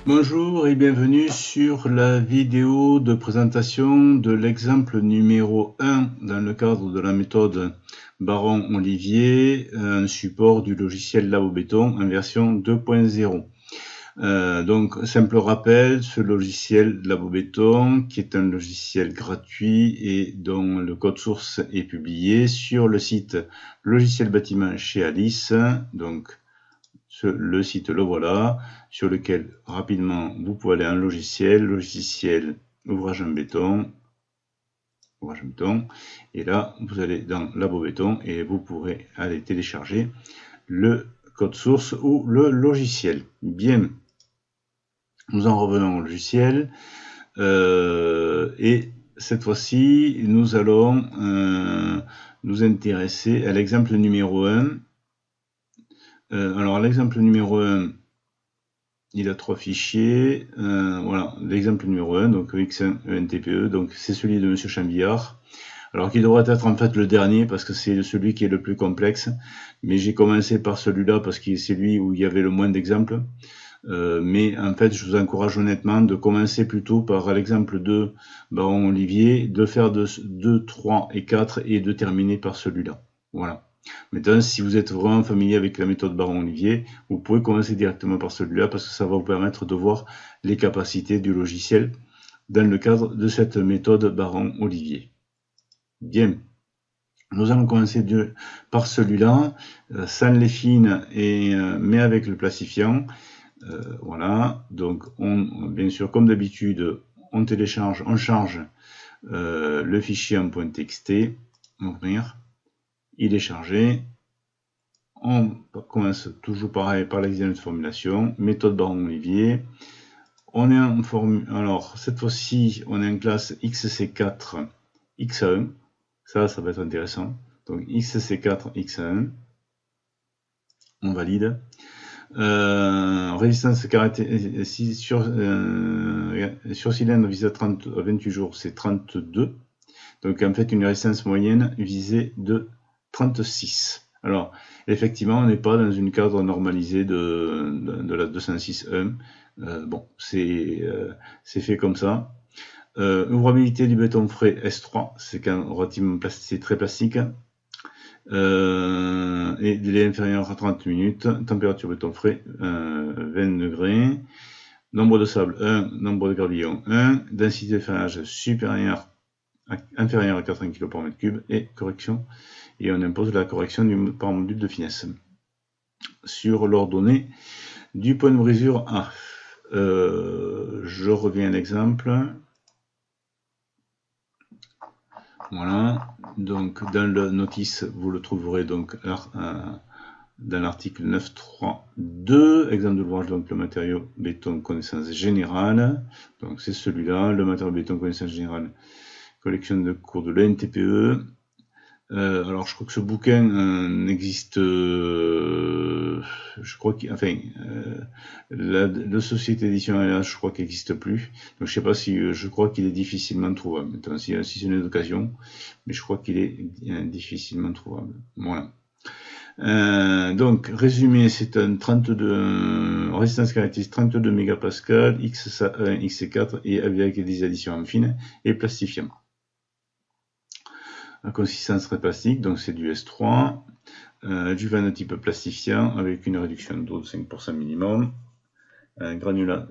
Bonjour et bienvenue sur la vidéo de présentation de l'exemple numéro 1 dans le cadre de la méthode Baron-Olivier, un support du logiciel Labo-Béton en version 2.0. Donc, simple rappel, ce logiciel Labo-Béton, qui est un logiciel gratuit et dont le code source est publié sur le site Logiciel Bâtiment chez Alice, donc le site le voilà, sur lequel rapidement vous pouvez aller en logiciel ouvrage en béton, et là vous allez dans Labo-Béton et vous pourrez aller télécharger le code source ou le logiciel. Bien, nous en revenons au logiciel et cette fois-ci nous allons nous intéresser à l'exemple numéro 1. Alors l'exemple numéro 1, il a 3 fichiers. Voilà, l'exemple numéro 1, donc X1 ENTPE, donc c'est celui de Monsieur Chambillard. Alors qu'il devrait être en fait le dernier parce que c'est celui qui est le plus complexe. Mais j'ai commencé par celui-là parce que c'est celui où il y avait le moins d'exemples. Mais en fait, je vous encourage honnêtement de commencer plutôt par l'exemple de Baron Olivier, de faire 2, 3 et 4 et de terminer par celui-là. Voilà. Maintenant, si vous êtes vraiment familier avec la méthode Baron-Olivier, vous pouvez commencer directement par celui-là parce que ça va vous permettre de voir les capacités du logiciel dans le cadre de cette méthode Baron-Olivier. Bien, nous allons commencer par celui-là, sans les fines, mais avec le plastifiant. Voilà, donc bien sûr, comme d'habitude, on charge le fichier en .txt, ouvrir. Il est chargé. On commence toujours pareil par l'examen de formulation, méthode Baron-Olivier. On est en formule. Alors cette fois-ci, on est en classe XC4 X1. Ça va être intéressant. Donc XC4 X1. On valide. Résistance sur cylindre visé à 28 jours, c'est 32. Donc en fait, une résistance moyenne visée de 36. Alors, effectivement, on n'est pas dans une cadre normalisée de la 206.1. Bon, c'est fait comme ça. Ouvrabilité du béton frais S3, c'est très plastique. Et délai inférieur à 30 minutes. Température béton frais 20 degrés. Nombre de sable 1, nombre de gravillons 1. Densité de fanage inférieur à 80 kg par mètre cube et correction. Et on impose la correction par module de finesse sur l'ordonnée du point de brisure A. Je reviens à l'exemple. Voilà, donc dans le notice, vous le trouverez donc dans l'article 9.3.2, exemple de l'ouvrage, donc le matériau béton connaissance générale. Donc c'est celui-là, le matériau béton connaissance générale, collection de cours de l'ENTPE. Alors je crois que ce bouquin n'existe, je crois qu'enfin, la société d'édition LH, je crois qu'il n'existe plus. Donc je sais pas si, je crois qu'il est difficilement trouvable. Maintenant, si c'est une occasion, mais je crois qu'il est difficilement trouvable. Voilà. Donc résumé, c'est un 32 résistance caractéristique 32 mégapascal, X1, X4 et avec des additions en fine et plastifiant. La consistance très plastique, donc c'est du S3, du vin de type plastifiant avec une réduction d'eau de 5% minimum, un granulat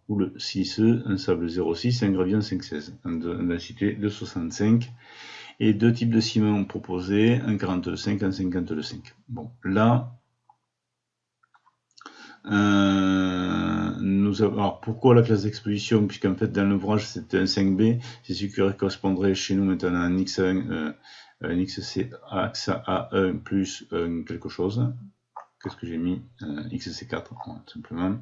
roule siliceux, un sable 0,6 et un gravillon 5,16, en densité de 65. Et deux types de ciment proposés, un 42,5 et un 52,5. Bon, là, alors pourquoi la classe d'exposition? Puisqu'en fait dans l'ouvrage c'était un 5B, c'est ce qui correspondrait chez nous maintenant à un X1, un XC1 plus quelque chose. Qu'est-ce que j'ai mis? XC4, tout simplement.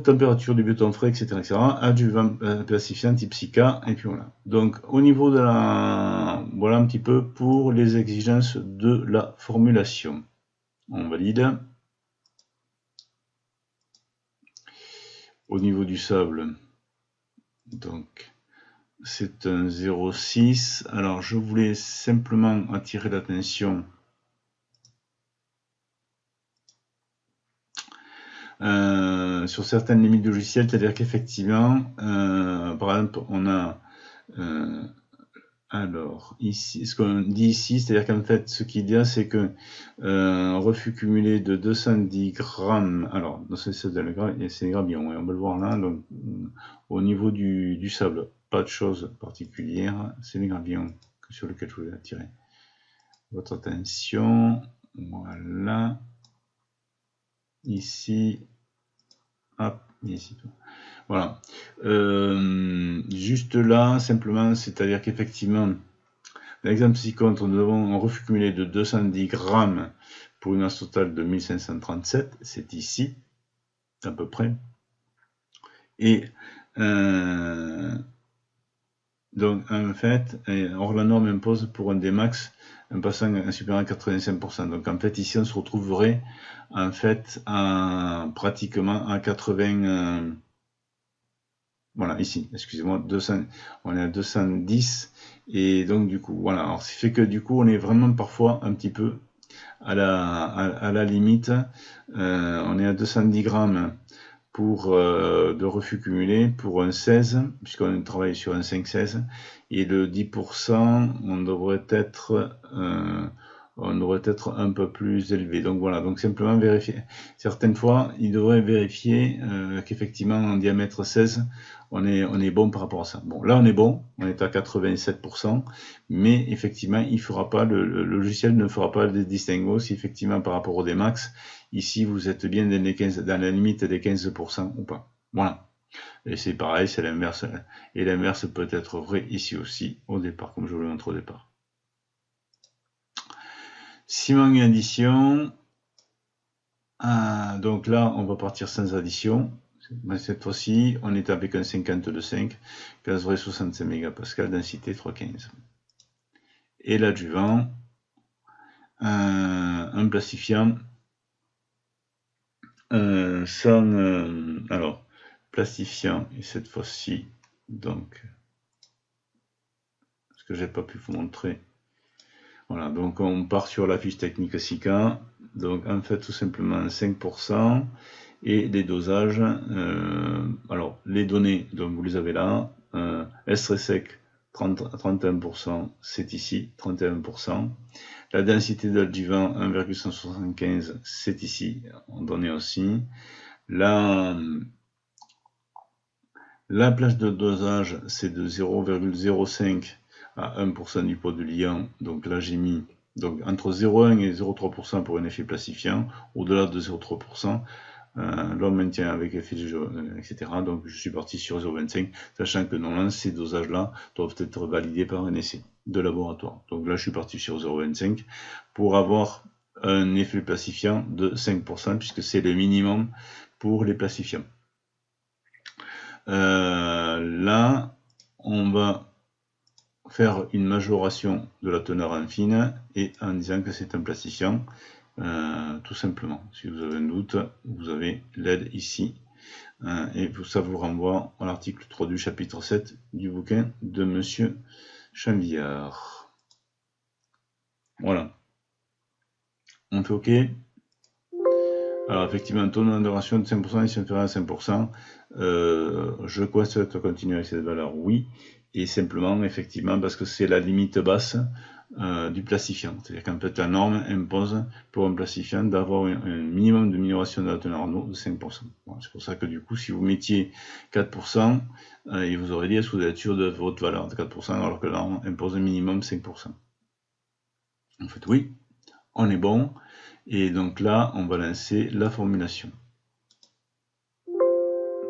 Température du béton frais, etc. Adjuvant plastifiant type SICA, et puis voilà. Donc au niveau de voilà un petit peu pour les exigences de la formulation. On valide. Au niveau du sable, donc c'est un 0,6. Alors je voulais simplement attirer l'attention sur certaines limites logicielles, c'est-à-dire qu'effectivement, par exemple, on a alors ici, ce qu'on dit ici, c'est-à-dire qu'en fait, ce qu'il dit, c'est que un refus cumulé de 210 grammes, alors c'est des gravillons, on va le voir là, donc, au niveau du sable, pas de choses particulières, c'est les gravillons sur lesquels je voulais attirer votre attention. Voilà, ici, hop, ici. Voilà. Juste là, simplement, c'est-à-dire qu'effectivement, l'exemple ci-contre, nous avons un refus cumulé de 210 grammes pour une masse totale de 1537, c'est ici, à peu près. Et donc, en fait, or la norme impose pour un Dmax un passant supérieur à 85%. Donc, en fait, ici, on se retrouverait en fait pratiquement à 80. Voilà, ici, excusez-moi, 200, on est à 210, et donc du coup, voilà, alors ce qui fait que du coup, on est vraiment parfois un petit peu à la limite, on est à 210 grammes pour de refus cumulé pour un 16, puisqu'on travaille sur un 5-16, et le 10%, on devrait être un peu plus élevé. Donc voilà, donc simplement vérifier. Certaines fois, il devrait vérifier qu'effectivement en diamètre 16, on est bon par rapport à ça. Bon, là on est bon, on est à 87%, mais effectivement, il fera pas le logiciel ne fera pas de distinguo si effectivement par rapport au Dmax, ici vous êtes bien dans la limite des 15% ou pas. Voilà. Et c'est pareil, c'est l'inverse. Et l'inverse peut être vrai ici aussi, au départ, comme je vous le montre au départ. Ciment et addition. Donc là, on va partir sans addition. Mais cette fois-ci, on est avec un 52,5, gaz vrai 65 mégapascal, densité 3,15. Et l'adjuvant, un plastifiant alors, plastifiant, et cette fois-ci, donc, ce que j'ai pas pu vous montrer. Voilà, donc on part sur la fiche technique SICA, donc en fait tout simplement 5%, et les dosages, alors les données, donc vous les avez là, estré sec 31%, c'est ici, 31%. La densité d'adjuvant 1,175, c'est ici, en données aussi. La plage de dosage, c'est de 0,05 à 1% du pot de liant. Donc là, j'ai mis donc, entre 0,1 et 0,3% pour un effet plastifiant. Au-delà de 0,3%, l'on maintient avec effet etc. Donc je suis parti sur 0,25, sachant que normalement, ces dosages-là doivent être validés par un essai de laboratoire. Donc là, je suis parti sur 0,25 pour avoir un effet plastifiant de 5%, puisque c'est le minimum pour les plastifiants. Là, on va faire une majoration de la teneur en fine et en disant que c'est un plastifiant, tout simplement. Si vous avez un doute, vous avez l'aide ici. Et ça vous renvoie à l'article 3 du chapitre 7 du bouquin de Monsieur Chanvillard. Voilà. On fait OK. Alors effectivement, un taux d'adoration de 5% est inférieur à 5%. Je souhaite continuer avec cette valeur, oui. Et simplement, effectivement, parce que c'est la limite basse du plastifiant. C'est-à-dire qu'en fait, la norme impose pour un plastifiant d'avoir un minimum de minoration de la teneur en eau de 5%. Bon, c'est pour ça que du coup, si vous mettiez 4%, il vous aurait dit, est-ce que vous êtes sûr de votre valeur de 4%, alors que la norme impose un minimum 5%. En fait, oui, on est bon. Et donc là, on va lancer la formulation.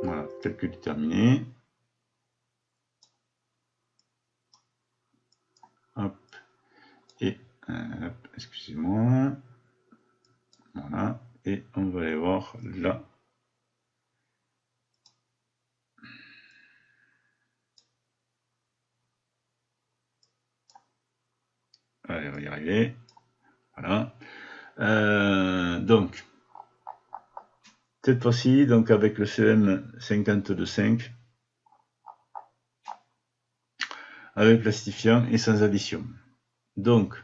Voilà, calcul terminé. Hop. Et, excusez-moi. Voilà. Et on va aller voir là. Allez, on va y arriver. Voilà. Donc, cette fois-ci, donc avec le CM52.5, avec plastifiant et sans addition. Donc,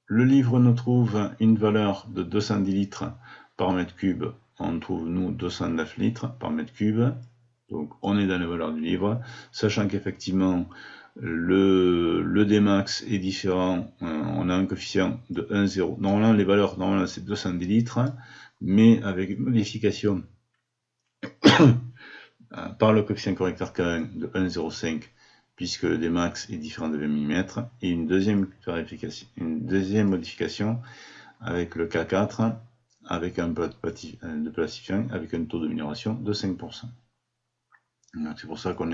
Le livre nous trouve une valeur de 210 litres par mètre cube. On trouve, nous, 209 litres par mètre cube. Donc, on est dans les valeurs du livre. Sachant qu'effectivement, le Dmax est différent. On a un coefficient de 1,0. Normalement, les valeurs, normalement, c'est 210 litres. Mais avec une modification par le coefficient correcteur K1 de 1,05, puisque le Dmax est différent de 20 mm, et une deuxième modification avec le K4, avec un de plastifiant, avec un taux de minoration de 5%. C'est pour ça qu'on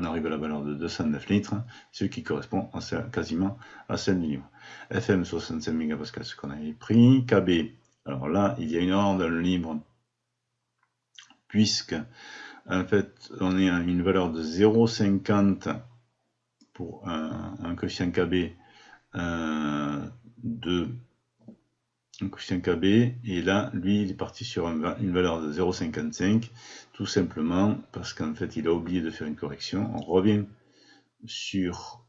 arrive à la valeur de 209 litres, ce qui correspond quasiment à celle du livre. FM 65 mégapascales, ce qu'on avait pris. KB, alors là, il y a une erreur dans le livre, puisque en fait, on est à une valeur de 0,50 pour un coefficient KB un coefficient KB, et là, lui, il est parti sur une valeur de 0,55, tout simplement parce qu'en fait, il a oublié de faire une correction. On revient sur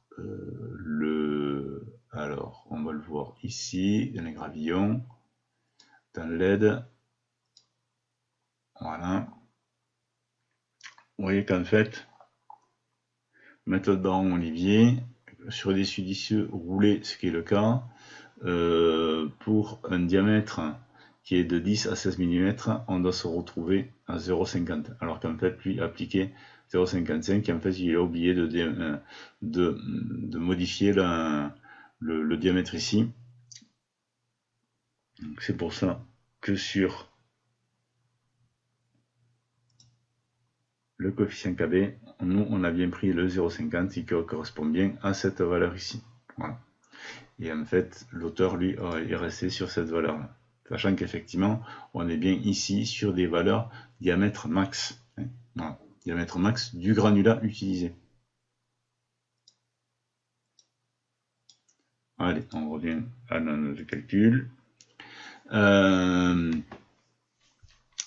alors, on va le voir ici, dans les gravillons, dans l'aide. Voilà. Vous voyez qu'en fait, méthode Baron-Olivier, sur des silicieux roulés, ce qui est le cas, pour un diamètre qui est de 10 à 16 mm, on doit se retrouver à 0,50. Alors qu'en fait, lui appliquait 0,55, et en fait, il a oublié de modifier le diamètre ici. C'est pour ça que sur le coefficient KB, nous, on a bien pris le 0,50 qui correspond bien à cette valeur ici. Voilà. Et en fait, l'auteur, lui, est resté sur cette valeur-là. Sachant qu'effectivement, on est bien ici sur des valeurs diamètre max. Voilà. Diamètre max du granulat utilisé. Allez, on revient à notre calcul.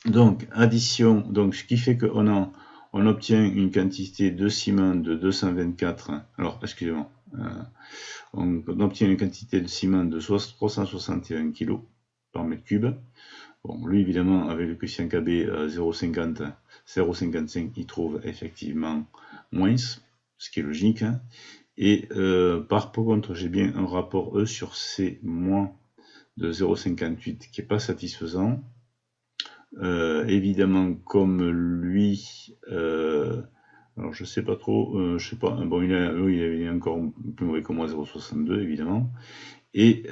Donc, addition, donc, ce qui fait qu'on obtient une quantité de ciment de 224, alors, excusez-moi, on obtient une quantité de ciment de 361 kg par mètre cube. Bon, lui, évidemment, avec le coefficient KB 0,50, 0,55, il trouve effectivement moins, ce qui est logique. Et par contre, j'ai bien un rapport E sur C moins de 0,58 qui n'est pas satisfaisant. Évidemment, comme lui, alors je sais pas trop, je sais pas, bon, il est encore plus mauvais que moi, 0,62 évidemment. Et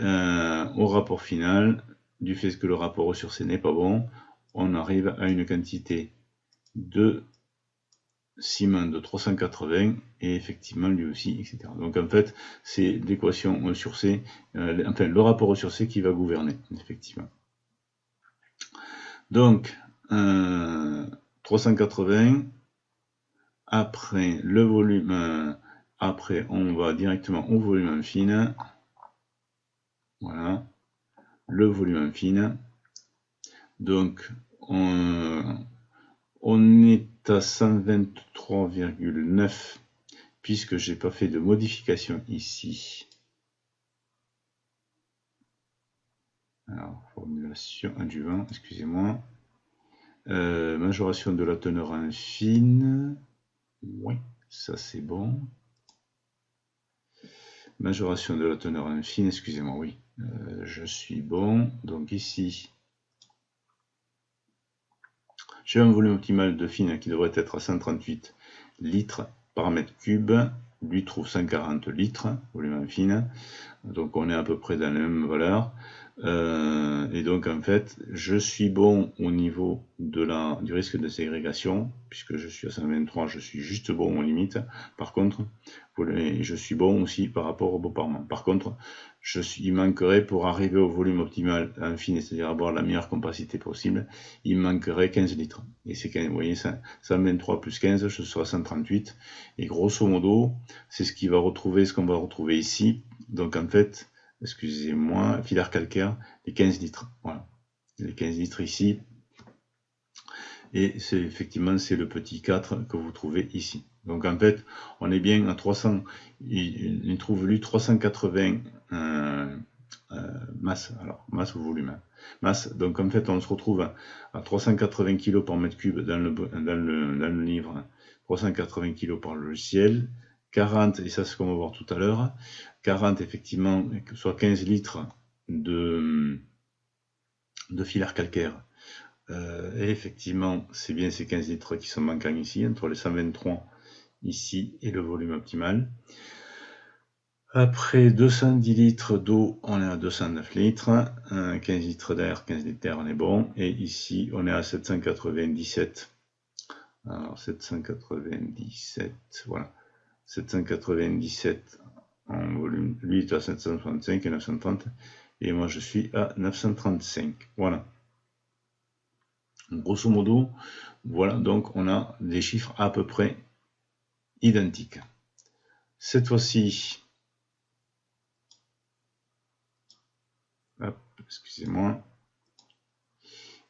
au rapport final, du fait que le rapport E sur C n'est pas bon, on arrive à une quantité de ciment de 380, et effectivement lui aussi, etc. Donc en fait, c'est l'équation E sur C, enfin le rapport E sur C qui va gouverner, effectivement. Donc, 380, après le volume, après on va directement au volume en fine, voilà, le volume en fine, donc on est à 123,9 puisque j'ai pas fait de modification ici. Alors, formulation adjuvant, excusez-moi. Majoration de la teneur en fine. Oui, ça c'est bon. Majoration de la teneur en fine, excusez-moi, oui. Je suis bon. Donc ici, j'ai un volume optimal de fine qui devrait être à 138 litres par mètre cube. Lui trouve 140 litres, volume en fine. Donc on est à peu près dans la même valeur. Et donc en fait, je suis bon au niveau du risque de ségrégation, puisque je suis à 123, je suis juste bon aux limites. Par contre, je suis bon aussi par rapport au Beauparman. Par contre, il manquerait pour arriver au volume optimal infini, c'est-à-dire avoir la meilleure compacité possible, il manquerait 15 litres. Et c'est, vous voyez, 123 plus 15, je serai à 138. Et grosso modo, c'est ce qu'on va retrouver ici. Donc en fait, excusez-moi, filaire calcaire, les 15 litres. Voilà. Les 15 litres ici. Et c'est effectivement, c'est le petit 4 que vous trouvez ici. Donc en fait, on est bien à 300. Il trouve lui 380 masse, alors masse ou volume. Masse, donc en fait on se retrouve à 380 kg par mètre cube dans le livre, 380 kg par logiciel, 40, et ça c'est ce qu'on va voir tout à l'heure, 40 effectivement, soit 15 litres de filaire calcaire. Et effectivement, c'est bien ces 15 litres qui sont manquants ici, entre les 123 ici et le volume optimal. Après 210 litres d'eau, on est à 209 litres, 15 litres d'air, 15 litres d'air, on est bon, et ici on est à 797. Alors 797, voilà, 797 en volume, lui est à 765 et 930, et moi je suis à 935, voilà. Grosso modo, voilà, donc on a des chiffres à peu près identiques. Cette fois-ci, excusez-moi,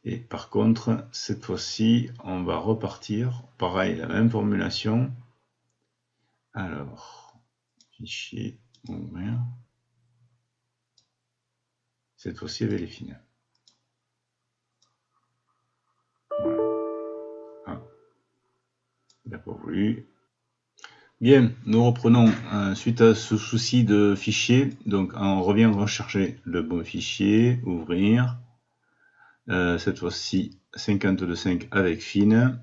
et par contre, cette fois-ci, on va repartir, pareil, la même formulation. Alors, fichier, ouvrir. Cette fois-ci avec les fines. Voilà. Ah, il n'a pas voulu. Bien, nous reprenons suite à ce souci de fichier. Donc, on revient rechercher le bon fichier, ouvrir. Cette fois-ci, 52.5 avec fine.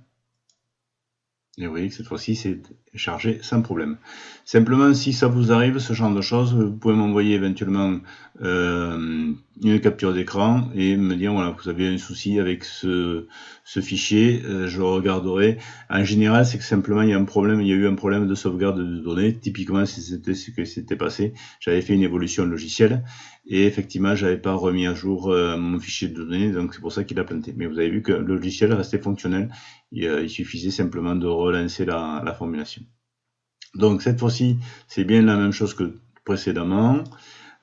Et vous voyez que cette fois-ci, c'est chargé sans problème. Simplement, si ça vous arrive, ce genre de choses, vous pouvez m'envoyer éventuellement une capture d'écran et me dire, voilà, vous avez un souci avec ce fichier, je regarderai. En général, c'est que simplement, il y a eu un problème de sauvegarde de données. Typiquement, si c'était ce que s'était passé, j'avais fait une évolution logicielle et effectivement, j'avais pas remis à jour mon fichier de données, donc c'est pour ça qu'il a planté. Mais vous avez vu que le logiciel restait fonctionnel. Il suffisait simplement de relancer la formulation. Donc cette fois-ci, c'est bien la même chose que précédemment,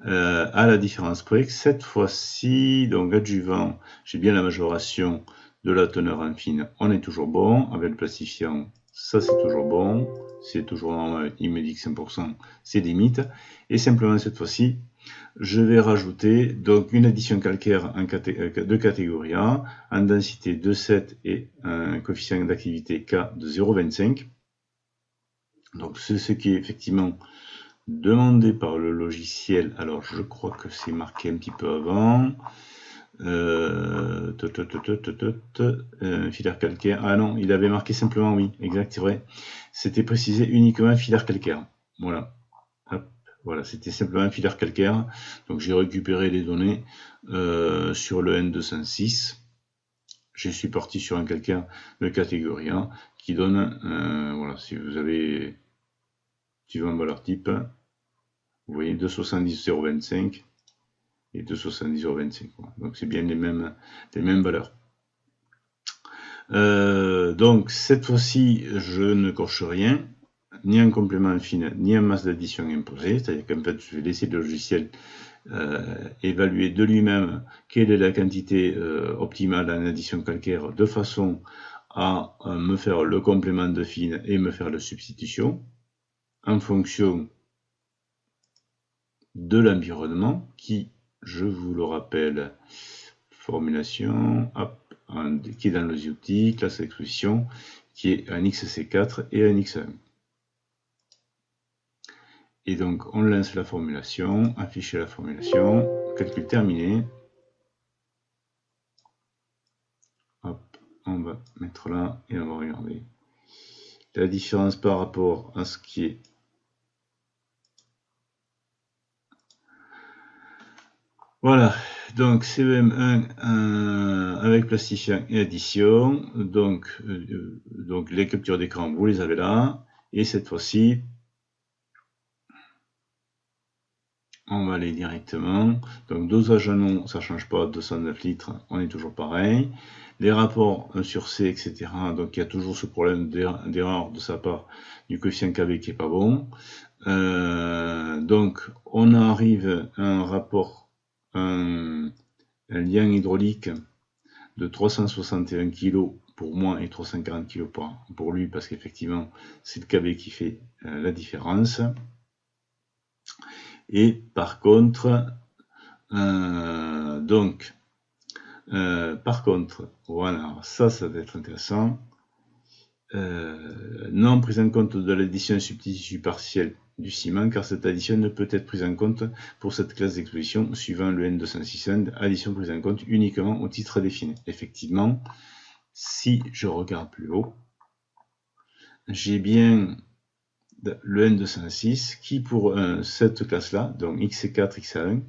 à la différence près que cette fois-ci, donc adjuvant, j'ai bien la majoration de la teneur en fine, on est toujours bon, avec le plastifiant, ça c'est toujours bon, c'est toujours normal, il me dit que 5%, c'est limite, et simplement cette fois-ci, je vais rajouter donc une addition calcaire de catégorie A en densité de 7 et un coefficient d'activité K de 0,25. Donc c'est ce qui est effectivement demandé par le logiciel. Alors je crois que c'est marqué un petit peu avant. Filaire calcaire. Ah non, il avait marqué simplement oui, exact, c'est vrai. C'était précisé uniquement filaire calcaire. Voilà. Voilà, c'était simplement un filaire calcaire. Donc j'ai récupéré les données sur le N206. Je suis parti sur un calcaire de catégorie 1 qui donne, voilà, si vous avez suivant valeur type, vous voyez 270,025 et 270,025. Voilà. Donc c'est bien les mêmes valeurs. Donc cette fois-ci, je ne coche rien, ni un complément fine, ni un masse d'addition imposé, c'est-à-dire qu'en fait, je vais laisser le logiciel évaluer de lui-même quelle est la quantité optimale en addition calcaire de façon à me faire le complément de fine et me faire la substitution en fonction de l'environnement qui, je vous le rappelle, formulation, qui est dans les outils, classe d'exposition, qui est un XC4 et un X1. Et donc on lance la formulation, afficher la formulation, calcul terminé. Hop, on va mettre là et on va regarder la différence par rapport à ce qui est voilà, donc CEM1 avec plastifiant et addition, donc les captures d'écran, vous les avez là, et cette fois-ci, on va aller directement, donc dosage non, ça ne change pas, 209 litres, on est toujours pareil, les rapports sur C, etc., donc il y a toujours ce problème d'erreur de sa part du coefficient KB qui n'est pas bon, donc on arrive à un rapport, un lien hydraulique de 361 kg pour moi et 340 kg pour lui, parce qu'effectivement c'est le KB qui fait la différence. Et par contre, Donc, par contre, voilà, ça va être intéressant. Non prise en compte de l'addition substitut partielle du ciment, car cette addition ne peut être prise en compte pour cette classe d'exposition suivant le N206, addition prise en compte uniquement au titre défini. Effectivement, si je regarde plus haut, j'ai bien le N206 qui, pour cette classe-là, donc XC4, XA1,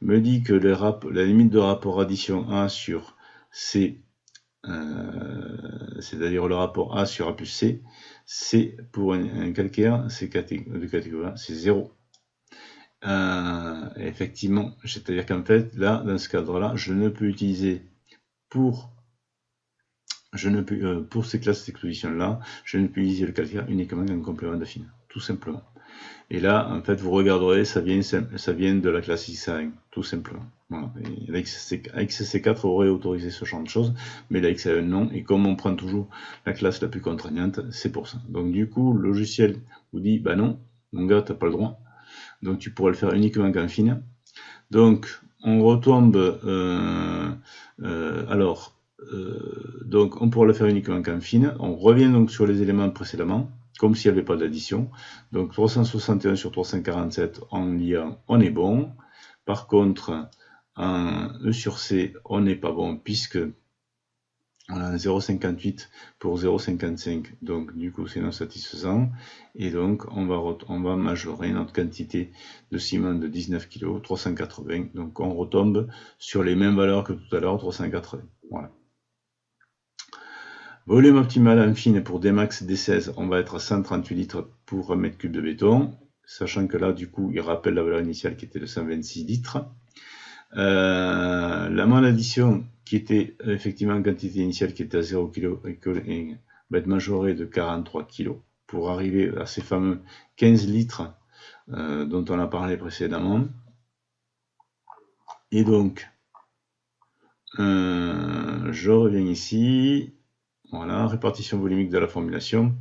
me dit que la limite de rapport addition A sur C, c'est-à-dire le rapport A sur A plus C, c'est pour un calcaire de catégorie 1, c'est 0. Effectivement, c'est-à-dire qu'en fait, là, dans ce cadre-là, je ne peux utiliser pour ces classes d'exposition-là, je ne peux utiliser le calcaire uniquement en complément d'affine, tout simplement. Et là, en fait, vous regarderez, ça vient de la classe XA1, tout simplement. Voilà. Et la XC4 aurait autorisé ce genre de choses, mais la XA1 non. Et comme on prend toujours la classe la plus contraignante, c'est pour ça. Donc du coup, le logiciel vous dit, bah non, mon gars, t'as pas le droit. Donc tu pourras le faire uniquement qu'en fine. Donc on retombe, donc on pourra le faire uniquement qu'en fine. On revient donc sur les éléments précédemment, comme s'il n'y avait pas d'addition. Donc 361 sur 347 en liant, on est bon. Par contre, en E sur C, on n'est pas bon, puisque on a 0,58 pour 0,55, donc du coup c'est non satisfaisant, et donc on va majorer notre quantité de ciment de 19 kg, 380, donc on retombe sur les mêmes valeurs que tout à l'heure, 380, voilà. Volume optimal en fine pour Dmax D16, on va être à 138 litres pour 1 mètre cube de béton, sachant que là du coup il rappelle la valeur initiale qui était de 126 litres. La moindre addition qui était effectivement en quantité initiale qui était à 0 kg va être majorée de 43 kg pour arriver à ces fameux 15 litres dont on a parlé précédemment. Et donc, je reviens ici. Voilà, répartition volumique de la formulation.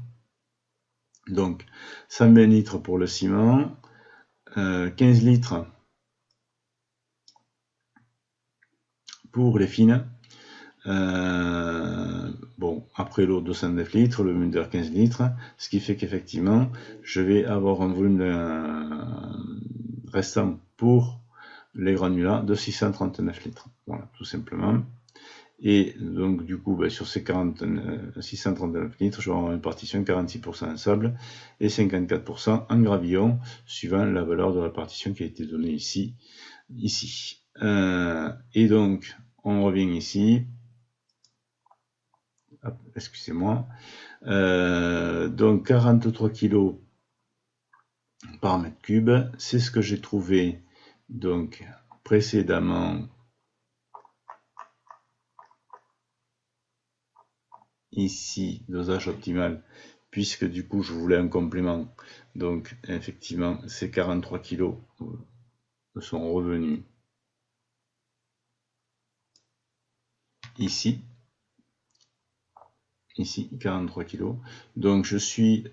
Donc, 120 litres pour le ciment, 15 litres pour les fines. Bon, après l'eau 209 litres, le Munder 15 litres, ce qui fait qu'effectivement, je vais avoir un volume restant pour les granulats de 639 litres. Voilà, tout simplement. Et donc, du coup, sur ces 639 litres, je vais avoir une partition 46% en sable et 54% en gravillon, suivant la valeur de la partition qui a été donnée ici. Et donc, on revient ici. Excusez-moi. Donc 43 kg par mètre cube, c'est ce que j'ai trouvé donc précédemment ici, dosage optimal, puisque du coup je voulais un complément. Donc effectivement, ces 43 kg sont revenus ici. Ici 43 kg. Donc je suis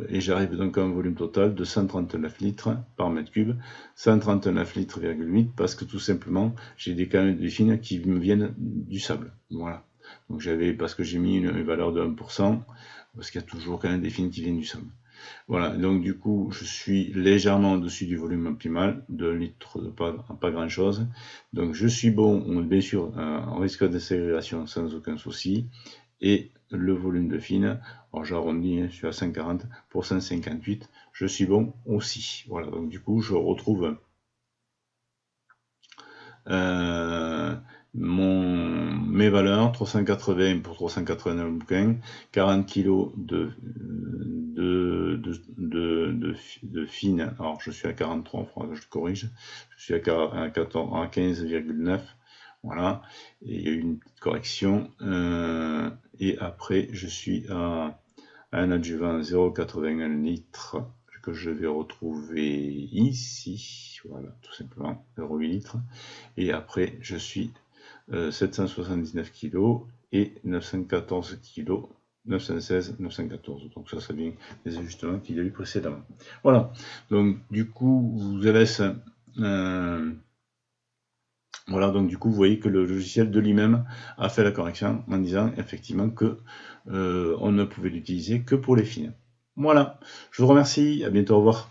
et j'arrive donc à un volume total de 139 litres par mètre cube, 139 litres,8 parce que tout simplement j'ai des canaux de fines qui me viennent du sable. Voilà. Donc parce que j'ai mis une valeur de 1%, parce qu'il y a toujours quand même des fines qui viennent du sable. Voilà, donc du coup, je suis légèrement au-dessus du volume optimal, 2 litres de pas grand-chose. Donc je suis bon, bien sûr, en risque de ségrégation sans aucun souci. Et le volume de fine, alors j'arrondis, je suis à 140 pour 158, je suis bon aussi. Voilà, donc du coup, je retrouve mes valeurs, 380 pour 389 bouquins, 40 kg de fine, alors je suis à 43, je corrige, je suis à 15,9, voilà, et il y a eu une petite correction, et après je suis à un adjuvant 0,81 litres que je vais retrouver ici, voilà, tout simplement, 0,8 litres, et après je suis 779 kg et 914 kg 916, 914. Donc ça serait bien les ajustements qu'il y a eu précédemment. Voilà. Donc du coup, je vous laisse. Voilà, donc du coup, vous voyez que le logiciel de lui-même a fait la correction en disant effectivement que on ne pouvait l'utiliser que pour les fils. Voilà. Je vous remercie. À bientôt. Au revoir.